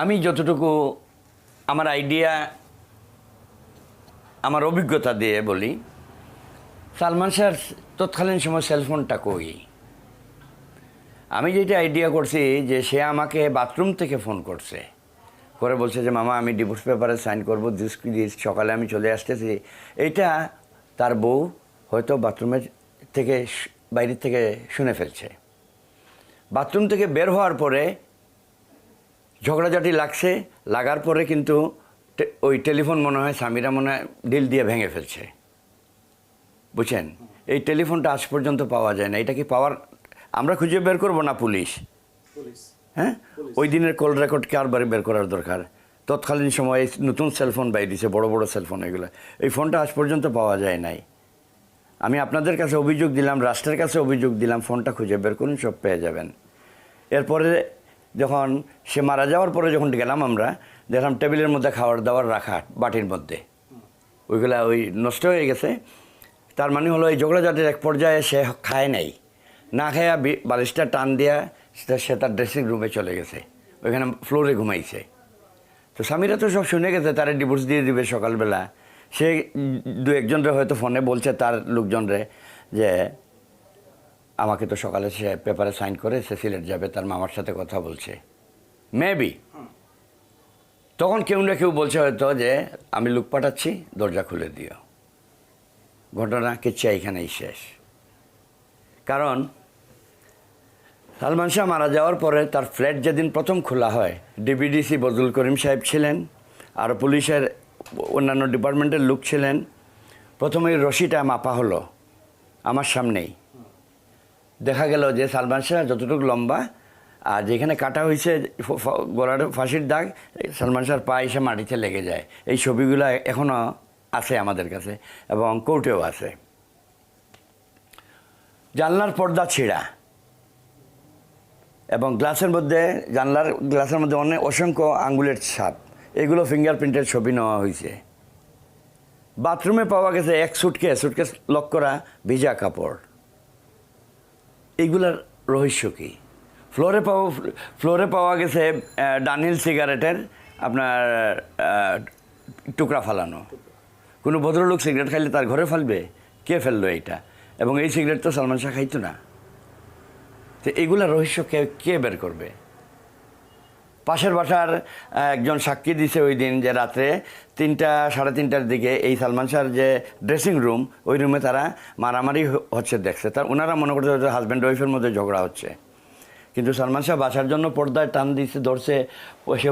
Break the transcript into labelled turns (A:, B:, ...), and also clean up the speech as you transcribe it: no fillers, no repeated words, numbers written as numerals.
A: আমি যতটুকু আমার আইডিয়া, আমার অভিজ্ঞতা দিয়ে বলি, সালমান শাহর তৎকালীন সময় সেলফোনটা কই। আমি যেটা আইডিয়া করছি যে সে আমাকে বাথরুম থেকে ফোন করছে, করে বলছে যে মামা আমি ডিভোর্স পেপারে সাইন করবো, সকালে আমি চলে আসতেছি। এইটা তার বউ হয়তো বাথরুমের থেকে বাইরের থেকে শুনে ফেলছে। বাথরুম থেকে বের হওয়ার পরে ঝগড়াঝাটি লাগছে, লাগার পরে কিন্তু ওই টেলিফোন মনে হয় স্বামীরা মনে হয় ডিল দিয়ে ভেঙে ফেলছে, বুঝছেন। এই টেলিফোনটা আজ পর্যন্ত পাওয়া যায় না। এটা কি পাওয়ার, আমরা খুঁজে বের করবো না পুলিশ? হ্যাঁ, ওই দিনের কল রেকর্ড কারবারে বের করার দরকার। তৎকালীন সময়ে নতুন সেলফোন বাইরেছে, বড় বড় সেলফোন, এগুলো এই ফোনটা আজ পর্যন্ত পাওয়া যায় নাই। আমি আপনাদের কাছে অভিযোগ দিলাম, রাষ্ট্রের কাছে অভিযোগ দিলাম, ফোনটা খুঁজে বের করুন, সব পেয়ে যাবেন। এরপরে যখন সে মারা যাওয়ার পরে যখন গেলাম, আমরা দেখলাম টেবিলের মধ্যে খাবার দাবার রাখা বাটির মধ্যে, ওইগুলা ওই নষ্ট হয়ে গেছে। তার মানে হলো এই ঝগড়াঝাটির এক পর্যায়ে সে খায় নাই, না খায়া বালিশটা টান দিয়া সে তার ড্রেসিং রুমে চলে গেছে, ওইখানে ফ্লোরে ঘুমাইছে। তো স্বামীরা তো সব শুনে গেছে, তারা ডিভোর্স দিয়ে দিবে সকালবেলা। সে দু একজনরে হয়তো ফোনে বলছে তার লোকজনরে যে আমাকে তো সকালে সে পেপারে সাইন করে সে সিলেট যাবে, তার মামার সাথে কথা বলছে মেবি। তখন কেউ না কেউ বলছে হয়তো যে আমি লোক পাঠাচ্ছি, দরজা খুলে দিও। ঘটনা কিচ্ছা এইখানেই শেষ। কারণ সালমান শাহ মারা যাওয়ার পরে তার ফ্ল্যাট যেদিন প্রথম খোলা হয়, ডিবিডিসি বজলুল করিম সাহেব ছিলেন, আর পুলিশের অন্যান্য ডিপার্টমেন্টের লোক ছিলেন। প্রথমে রশিটা মাপা হলো আমার সামনেই। দেখা গেল যে সালমান শাহ যতটুকু লম্বা, আর যেখানে কাটা হয়েছে গলার ফাঁসির দাগ, সালমান শাহর পা এসে মাটিতে লেগে যায়। এই ছবিগুলো এখনও আছে আমাদের কাছে এবং কোর্টেও আছে। জানলার পর্দা ছিঁড়া এবং গ্লাসের মধ্যে, জানলার গ্লাসের মধ্যে অনেক অসংখ্য আঙ্গুলের ছাপ, এগুলো ফিঙ্গারপ্রিন্টের ছবি নেওয়া হয়েছে। বাথরুমে পাওয়া গেছে এক সুটকেস লক করা ভিজা কাপড়। এইগুলার রহস্য কী? ফ্লোরে পাওয়া গেছে ডানহিল সিগারেটের আপনার টুকরা ফালানো। কোনো ভদ্রলোক সিগারেট খাইলে তার ঘরে ফেলবে? কে ফেললো এইটা? এবং এই সিগারেট তো সালমান শাহ খাইতো না। তো এইগুলার রহস্য কে বের করবে? পাশের বাসার একজন সাক্ষী দিছে ওই দিন যে রাত্রে 3টা সাড়ে 3টার দিকে এই সালমান শাহর যে ড্রেসিং রুম, ওই রুমে তারা মারামারি হচ্ছে দেখছে। তার ওনারা মনে করছে হয়তো হাজব্যান্ড ওয়াইফের মধ্যে ঝগড়া হচ্ছে, কিন্তু সালমান শাহ বাসার জন্য পর্দায় টান দিচ্ছে, ধরছে, সে